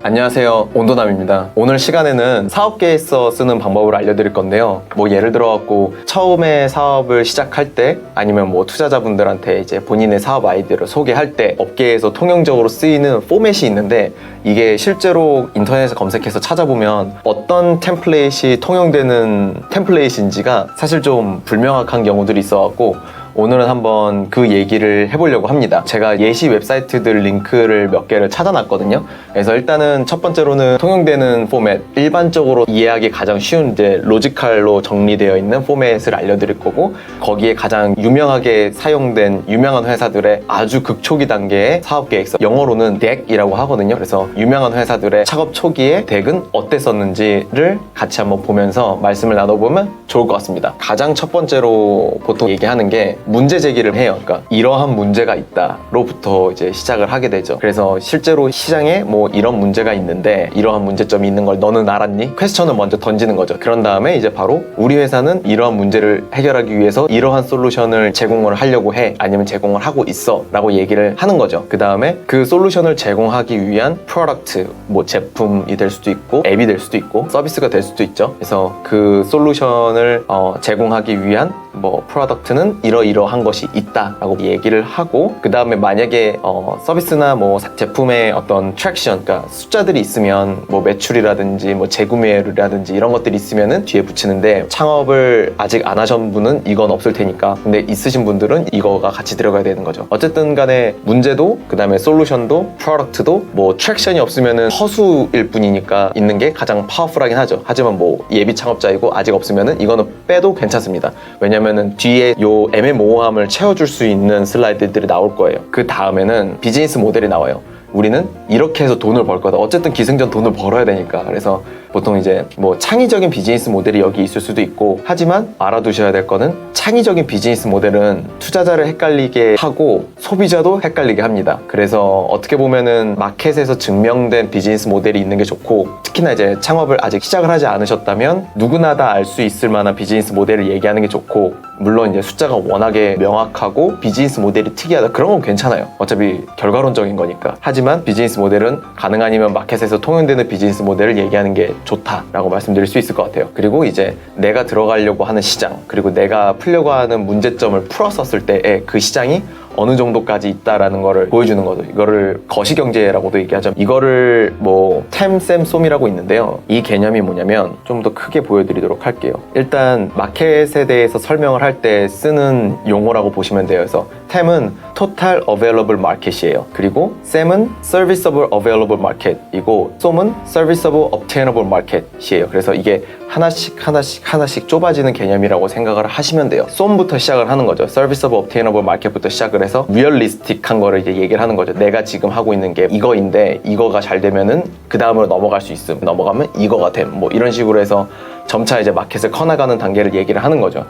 안녕하세요, 온도남입니다. 오늘 시간에는 사업계에서 쓰는 방법을 알려드릴 건데요. 예를 들어갖고 처음에 사업을 시작할 때 아니면 투자자분들한테 이제 본인의 사업 아이디어를 소개할 때 업계에서 통용적으로 쓰이는 포맷이 있는데, 이게 실제로 인터넷에 검색해서 찾아보면 어떤 템플릿이 통용되는 템플릿인지가 사실 좀 불명확한 경우들이 있어갖고 오늘은 한번 그 얘기를 해보려고 합니다. 제가 예시 웹사이트들 링크를 몇 개를 찾아놨거든요. 그래서 일단은 첫 번째로는 통용되는 포맷, 일반적으로 이해하기 가장 쉬운 이제 로지컬로 정리되어 있는 포맷을 알려드릴 거고, 거기에 가장 유명하게 사용된 유명한 회사들의 아주 극초기 단계의 사업 계획서, 영어로는 덱이라고 하거든요. 그래서 유명한 회사들의 창업 초기에 덱은 어땠었는지를 같이 한번 보면서 말씀을 나눠보면 좋을 것 같습니다. 가장 첫 번째로 보통 얘기하는 게 문제 제기를 해요. 그러니까 이러한 문제가 있다로부터 이제 시작을 하게 되죠. 그래서 실제로 시장에 이런 문제가 있는데 이러한 문제점이 있는 걸 너는 알았니? 퀘스천을 먼저 던지는 거죠. 그런 다음에 이제 바로 우리 회사는 이러한 문제를 해결하기 위해서 이러한 솔루션을 제공을 하려고 해, 아니면 제공을 하고 있어 라고 얘기를 하는 거죠. 그 다음에 그 솔루션을 제공하기 위한 프로덕트, 제품이 될 수도 있고 앱이 될 수도 있고 서비스가 될 수도 있죠. 그래서 그 솔루션을 제공하기 위한 프로덕트는 이러이러한 것이 있다라고 얘기를 하고, 그 다음에 만약에 서비스나 제품의 어떤 트랙션, 그러니까 숫자들이 있으면 매출이라든지 재구매율이라든지 이런 것들이 있으면은 뒤에 붙이는데, 창업을 아직 안 하신 분은 이건 없을 테니까, 근데 있으신 분들은 이거가 같이 들어가야 되는 거죠. 어쨌든 간에 문제도, 그 다음에 솔루션도, 프로덕트도 트랙션이 없으면은 허수일 뿐이니까 있는 게 가장 파워풀하긴 하죠. 하지만 예비 창업자이고 아직 없으면은 이거는 빼도 괜찮습니다. 왜냐면은 뒤에 요 애매모호함을 채워줄 수 있는 슬라이드들이 나올 거예요. 그 다음에는 비즈니스 모델이 나와요. 우리는 이렇게 해서 돈을 벌 거다. 어쨌든 기승전 돈을 벌어야 되니까. 그래서 보통 이제 창의적인 비즈니스 모델이 여기 있을 수도 있고, 하지만 알아두셔야 될 거는 창의적인 비즈니스 모델은 투자자를 헷갈리게 하고 소비자도 헷갈리게 합니다. 그래서 어떻게 보면은 마켓에서 증명된 비즈니스 모델이 있는 게 좋고, 특히나 이제 창업을 아직 시작을 하지 않으셨다면 누구나 다 알 수 있을 만한 비즈니스 모델을 얘기하는 게 좋고, 물론 이제 숫자가 워낙에 명확하고 비즈니스 모델이 특이하다, 그런 건 괜찮아요. 어차피 결과론적인 거니까. 하지만 비즈니스 모델은 가능 아니면 마켓에서 통용되는 비즈니스 모델을 얘기하는 게 좋다라고 말씀드릴 수 있을 것 같아요. 그리고 이제 내가 들어가려고 하는 시장, 그리고 내가 풀려고 하는 문제점을 풀었었을 때의 그 시장이 어느 정도까지 있다라는 거를 보여주는 거죠. 이거를 거시경제라고도 얘기하죠. 이거를 템셈솜이라고 있는데요. 이 개념이 뭐냐면 좀 더 크게 보여드리도록 할게요. 일단 마켓에 대해서 설명을 할 때 쓰는 용어라고 보시면 돼요. 그래서 템은 Total Available Market이에요. 그리고 셈은 Serviceable Available Market이고, 솜은 Serviceable Obtainable Market이에요. 그래서 이게 하나씩 좁아지는 개념이라고 생각을 하시면 돼요. 솜부터 시작을 하는 거죠. Serviceable Obtainable Market부터 시작을 해서 리얼리스틱한 거를 이제 얘기를 하는 거죠. 내가 지금 하고 있는 게 이거인데 이거가 잘 되면은 그 다음으로 넘어갈 수 있음, 넘어가면 이거가 됨, 이런 식으로 해서 점차 이제 마켓을 커나가는 단계를 얘기를 하는 거죠.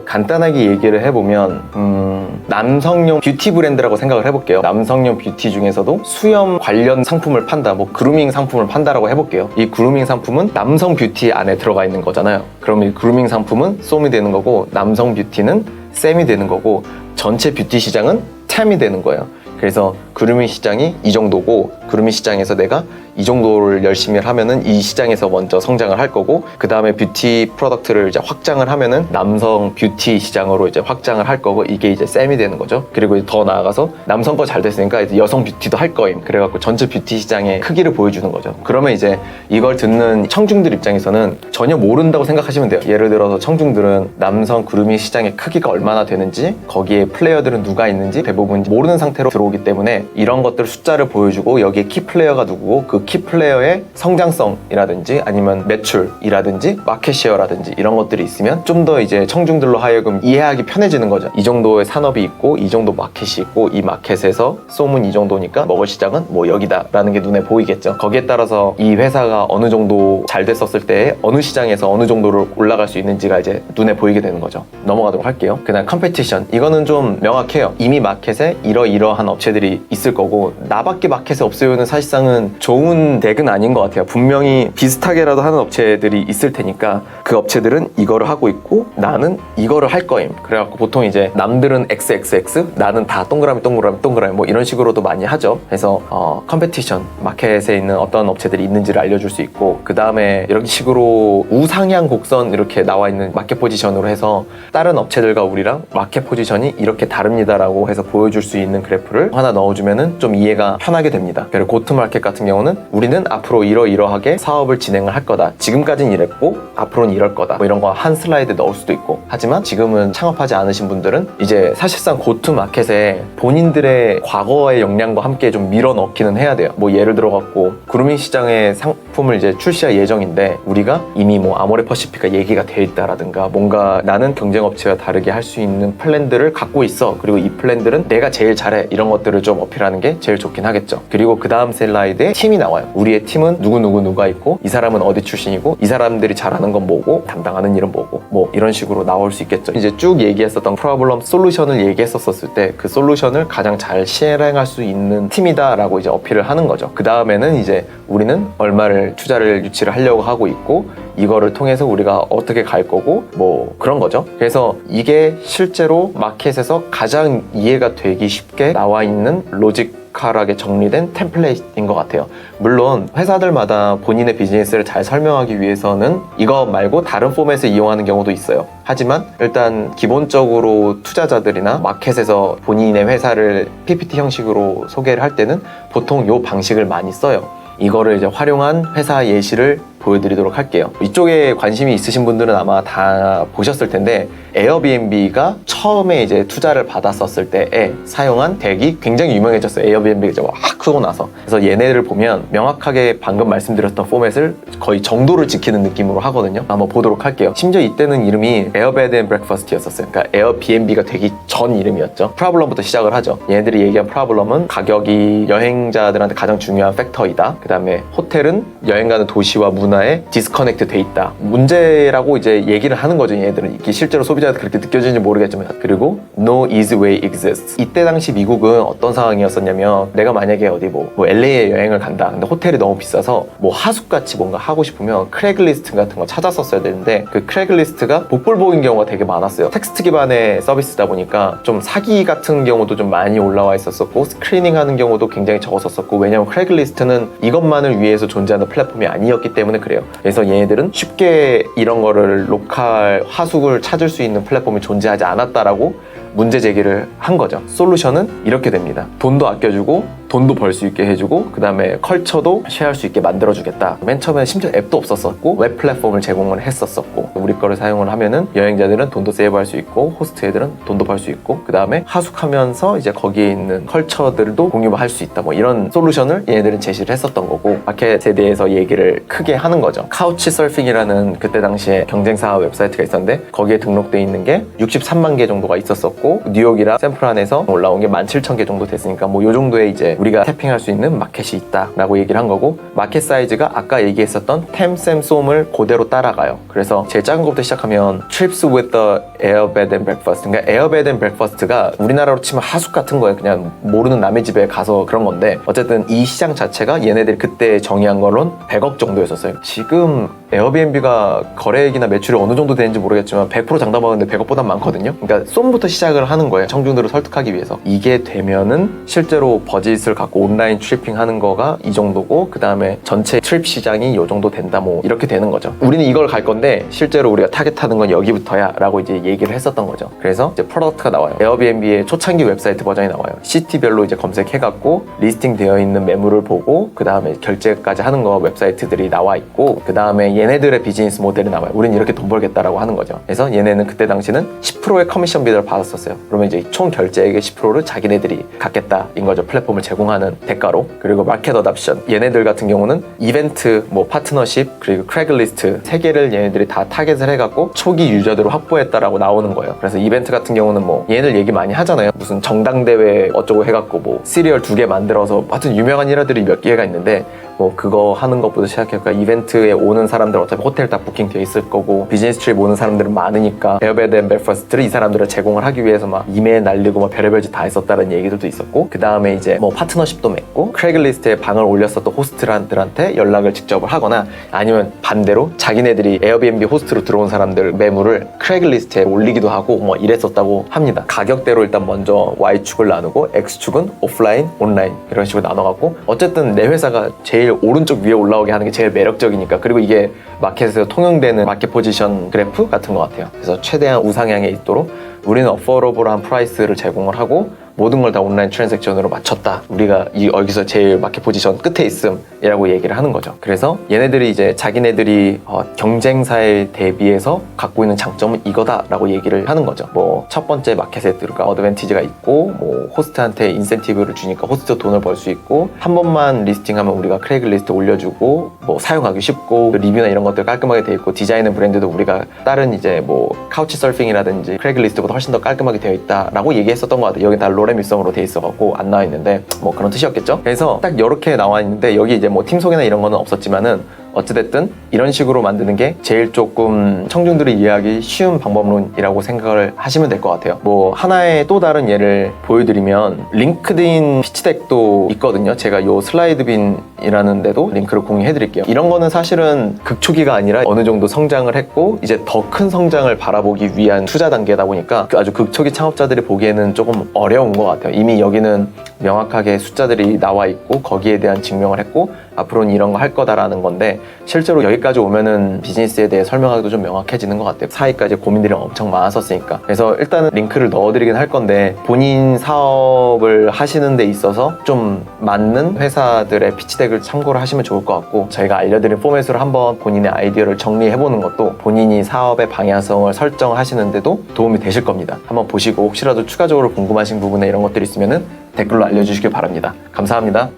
간단하게 얘기를 해보면 남성용 뷰티 브랜드라고 생각을 해볼게요. 남성용 뷰티 중에서도 수염 관련 상품을 판다, 그루밍 상품을 판다라고 해볼게요. 이 그루밍 상품은 남성 뷰티 안에 들어가 있는 거잖아요. 그럼 이 그루밍 상품은 솜이 되는 거고, 남성 뷰티는 셈이 되는 거고, 전체 뷰티 시장은 템이 되는 거예요. 그래서 그루밍 시장이 이 정도고, 그루밍 시장에서 내가 이 정도를 열심히 하면은 이 시장에서 먼저 성장을 할 거고, 그 다음에 뷰티 프로덕트를 이제 확장을 하면은 남성 뷰티 시장으로 이제 확장을 할 거고, 이게 이제 셈이 되는 거죠. 그리고 더 나아가서 남성 거 잘 됐으니까 이제 여성 뷰티도 할 거임. 그래갖고 전체 뷰티 시장의 크기를 보여주는 거죠. 그러면 이제 이걸 듣는 청중들 입장에서는 전혀 모른다고 생각하시면 돼요. 예를 들어서 청중들은 남성 그루밍 시장의 크기가 얼마나 되는지, 거기에 플레이어들은 누가 있는지 대부분 모르는 상태로 들어오기 때문에 이런 것들 숫자를 보여주고, 여기에 키 플레이어가 누구고 그 키 플레이어의 성장성이라든지 아니면 매출이라든지 마켓쉐어라든지 이런 것들이 있으면 좀 더 이제 청중들로 하여금 이해하기 편해지는 거죠. 이 정도의 산업이 있고 이 정도 마켓이 있고, 이 마켓에서 솜은 이 정도니까 먹을 시장은 여기다 라는 게 눈에 보이겠죠. 거기에 따라서 이 회사가 어느 정도 잘 됐었을 때 어느 시장에서 어느 정도로 올라갈 수 있는지가 이제 눈에 보이게 되는 거죠. 넘어가도록 할게요. 그다음 컴페티션, 이거는 좀 명확해요. 이미 마켓에 이러이러한 업체들이 있을 거고, 나밖에 마켓에 없을 SEO는 사실상은 좋은 덱은 아닌 것 같아요. 분명히 비슷하게라도 하는 업체들이 있을 테니까 그 업체들은 이거를 하고 있고 나는 이거를 할 거임. 그래갖고 보통 이제 남들은 XXX, 나는 다 동그라미 동그라미 동그라미 뭐 이런 식으로도 많이 하죠. 그래서 컴페티션, 마켓에 있는 어떤 업체들이 있는지를 알려줄 수 있고, 그 다음에 이런 식으로 우상향 곡선 이렇게 나와 있는 마켓 포지션으로 해서 다른 업체들과 우리랑 마켓 포지션이 이렇게 다릅니다라고 해서 보여줄 수 있는 그래프를 하나 넣어주면은 좀 이해가 편하게 됩니다. 그리고 고트마켓 같은 경우는 우리는 앞으로 이러이러하게 사업을 진행을 할 거다. 지금까지는 이랬고 앞으로는 이럴 거다. 뭐 이런 거 한 슬라이드 넣을 수도 있고. 하지만 지금은 창업하지 않으신 분들은 이제 사실상 고트마켓에 본인들의 과거의 역량과 함께 좀 밀어 넣기는 해야 돼요. 뭐 예를 들어 갖고 그루밍 시장의 상품을 이제 출시할 예정인데 우리가 이미 뭐 아모레퍼시픽과 얘기가 돼 있다라든가 뭔가 나는 경쟁업체와 다르게 할 수 있는 플랜들을 갖고 있어. 그리고 이 플랜들은 내가 제일 잘해. 이런 것들을 좀 어필하는 게 제일 좋긴 하겠죠. 그리고 그 다음 슬라이드에 팀이 나와요. 우리의 팀은 누구누구누가 있고 이 사람은 어디 출신이고 이 사람들이 잘하는 건 뭐고 담당하는 일은 뭐고 뭐 이런 식으로 나올 수 있겠죠. 이제 쭉 얘기했었던 프로블럼 솔루션을 얘기했었을 때 그 솔루션을 가장 잘 실행할 수 있는 팀이다 라고 이제 어필을 하는 거죠. 그 다음에는 이제 우리는 얼마를 투자를 유치를 하려고 하고 있고 이거를 통해서 우리가 어떻게 갈 거고 뭐 그런 거죠. 그래서 이게 실제로 마켓에서 가장 이해가 되기 쉽게 나와 있는 로직하게 정리된 템플릿인 것 같아요. 물론 회사들마다 본인의 비즈니스를 잘 설명하기 위해서는 이거 말고 다른 포맷을 이용하는 경우도 있어요. 하지만 일단 기본적으로 투자자들이나 마켓에서 본인의 회사를 PPT 형식으로 소개를 할 때는 보통 이 방식을 많이 써요. 이거를 이제 활용한 회사 예시를 보여드리도록 할게요. 이쪽에 관심이 있으신 분들은 아마 다 보셨을 텐데 에어비앤비가 처음에 이제 투자를 받았었을 때에 사용한 덱이 굉장히 유명해졌어요. 에어비앤비가 이제 확 크고 나서. 그래서 얘네를 보면 명확하게 방금 말씀드렸던 포맷을 거의 정도를 지키는 느낌으로 하거든요. 한번 보도록 할게요. 심지어 이때는 이름이 에어베드 앤 브렉퍼스트였었어요. 그러니까 에어비앤비가 되기 전 이름이었죠. 프로블럼부터 시작을 하죠. 얘네들이 얘기한 프로블럼은 가격이 여행자들한테 가장 중요한 팩터이다. 그 다음에 호텔은 여행 가는 도시와 문화에 디스커넥트 돼 있다. 문제라고 이제 얘기를 하는 거죠. 얘네들은 이게 실제로 소비자한테 그렇게 느껴지는지 모르겠지만. 그리고 no easy way exists. 이때 당시 미국은 어떤 상황이었었냐면 내가 만약에 어디 뭐 LA에 여행을 간다. 근데 호텔이 너무 비싸서 뭐 하숙같이 뭔가 하고 싶으면 크래글리스트 같은 거 찾았었어야 되는데 그 크래글리스트가 복불복인 경우가 되게 많았어요. 텍스트 기반의 서비스다 보니까 좀 사기 같은 경우도 좀 많이 올라와 있었었고 스크리닝 하는 경우도 굉장히 적었었고 왜냐면 크래글리스트는 이것만을 위해서 존재하는 플랫폼이 아니었기 때문에 그래요. 그래서 얘네들은 쉽게 이런 거를 로컬 하숙을 찾을 수 있는 플랫폼이 존재하지 않았다라고 문제 제기를 한 거죠. 솔루션은 이렇게 됩니다. 돈도 아껴주고 돈도 벌 수 있게 해주고 그 다음에 컬처도 쉐어할 수 있게 만들어주겠다. 맨 처음에 심지어 앱도 없었었고 웹 플랫폼을 제공을 했었었고 우리 거를 사용을 하면은 여행자들은 돈도 세이브할 수 있고 호스트 애들은 돈도 벌 수 있고 그 다음에 하숙하면서 이제 거기에 있는 컬처들도 공유할 수 있다. 뭐 이런 솔루션을 얘네들은 제시를 했었던 거고 마켓에 대해서 얘기를 크게 하는 거죠. 카우치 서핑이라는 그때 당시에 경쟁사 웹사이트가 있었는데 거기에 등록돼 있는 게 63만 개 정도가 있었었고 뉴욕이랑 샌프란에서 올라온 게 17,000개 정도 됐으니까 뭐 요 정도의 이제 우리가 태핑할 수 있는 마켓이 있다라고 얘기를 한 거고 마켓 사이즈가 아까 얘기했었던 템샘솜을 그대로 따라가요. 그래서 제일 작은 것부터 시작하면 Trips with the Air Bed and Breakfast. 그러니까 Air Bed and Breakfast가 우리나라로 치면 하숙 같은 거예요. 그냥 모르는 남의 집에 가서 그런 건데 어쨌든 이 시장 자체가 얘네들이 그때 정의한 걸로는 100억 정도였었어요. 지금 에어비앤비가 거래액이나 매출이 어느 정도 되는지 모르겠지만 100% 장담하는데 100억보다 많거든요. 그러니까 솜부터 시작을 하는 거예요. 청중들을 설득하기 위해서. 이게 되면은 실제로 버짓을 갖고 온라인 트리핑 하는 거가 이 정도고 그 다음에 전체 트립 시장이 이 정도 된다 뭐 이렇게 되는 거죠. 우리는 이걸 갈 건데 실제로 우리가 타겟하는 건 여기부터야 라고 이제 얘기를 했었던 거죠. 그래서 이제 프로덕트가 나와요. 에어비앤비의 초창기 웹사이트 버전이 나와요. 시티별로 이제 검색해갖고 리스팅 되어 있는 매물을 보고 그 다음에 결제까지 하는 거 웹사이트들이 나와 있고 그 다음에 얘네들의 비즈니스 모델이 나와요. 우리는 이렇게 돈 벌겠다라고 하는 거죠. 그래서 얘네는 그때 당시는 10%의 커미션 비드를 받았었어요. 그러면 이제 총 결제액의 10%를 자기네들이 갖겠다인 거죠. 플랫폼을 제공하는 대가로. 그리고 마켓 어답션. 얘네들 같은 경우는 이벤트, 뭐 파트너십, 그리고 크래글리스트 3개를 얘네들이 다 타겟을 해갖고 초기 유저들을 확보했다라고 나오는 거예요. 그래서 이벤트 같은 경우는 뭐 얘네들 얘기 많이 하잖아요. 무슨 정당대회 어쩌고 해갖고 뭐 시리얼 2개 만들어서 하여튼 유명한 일화들이 몇 개가 있는데 뭐 그거 하는 것부터 시작해서 이벤트에 오는 사람들 어차피 호텔 다 부킹 돼 있을 거고 비즈니스 트립 오는 사람들은 많으니까 에어베드 앤 브렉퍼스트를 이 사람들을 제공을 하기 위해서 막 이메일 날리고 막 별의별 짓 다 했었다는 얘기들도 있었고 그 다음에 이제 뭐 파트너십도 맺고 크레이글리스트에 방을 올렸었던 호스트들한테 연락을 직접 하거나 아니면 반대로 자기네들이 에어비앤비 호스트로 들어온 사람들 매물을 크레이글리스트에 올리기도 하고 뭐 이랬었다고 합니다. 가격대로 일단 먼저 Y축을 나누고 X축은 오프라인, 온라인 이런 식으로 나눠갖고 어쨌든 내 회사가 제일 오른쪽 위에 올라오게 하는 게 제일 매력적이니까 그리고 이게 마켓에서 통용되는 마켓 포지션 그래프 같은 것 같아요. 그래서 최대한 우상향에 있도록 우리는 어포러블한 프라이스를 제공을 하고 모든 걸 다 온라인 트랜잭션으로 맞췄다. 우리가 여기서 제일 마켓 포지션 끝에 있음이라고 얘기를 하는 거죠. 그래서 얘네들이 이제 자기네들이 경쟁사에 대비해서 갖고 있는 장점은 이거다라고 얘기를 하는 거죠. 뭐 첫 번째 마켓에 들어가 어드밴티지가 있고 뭐 호스트한테 인센티브를 주니까 호스트 돈을 벌 수 있고 한 번만 리스팅하면 우리가 크레이글리스트 올려주고 뭐 사용하기 쉽고 리뷰나 이런 것들 깔끔하게 돼 있고 디자인은 브랜드도 우리가 다른 이제 뭐 카우치 서핑이라든지 크레이글리스트보다 훨씬 더 깔끔하게 되어 있다라고 얘기했었던 것 같아요. 여기 다 로렘 일성으로 돼 있어갖고 안 나와 있는데 뭐 그런 뜻이었겠죠. 그래서 딱 이렇게 나와 있는데 여기 이제 뭐 팀 소개나 이런 거는 없었지만은 어찌됐든 이런 식으로 만드는 게 제일 조금 청중들이 이해하기 쉬운 방법론이라고 생각을 하시면 될 것 같아요. 뭐 하나의 또 다른 예를 보여드리면 링크드인 피치덱도 있거든요. 제가 요 슬라이드빈이라는 데도 링크를 공유해드릴게요. 이런 거는 사실은 극초기가 아니라 어느 정도 성장을 했고 이제 더 큰 성장을 바라보기 위한 투자 단계다 보니까 아주 극초기 창업자들이 보기에는 조금 어려운 것 같아요. 이미 여기는 명확하게 숫자들이 나와 있고 거기에 대한 증명을 했고 앞으로는 이런 거 할 거다라는 건데 실제로 여기까지 오면은 비즈니스에 대해 설명하기도 좀 명확해지는 것 같아요. 사이까지 고민들이 엄청 많았었으니까. 그래서 일단은 링크를 넣어드리긴 할 건데 본인 사업을 하시는 데 있어서 좀 맞는 회사들의 피치덱을 참고를 하시면 좋을 것 같고 저희가 알려드린 포맷으로 한번 본인의 아이디어를 정리해보는 것도 본인이 사업의 방향성을 설정하시는데도 도움이 되실 겁니다. 한번 보시고 혹시라도 추가적으로 궁금하신 부분에 이런 것들이 있으면은 댓글로 알려주시길 바랍니다. 감사합니다.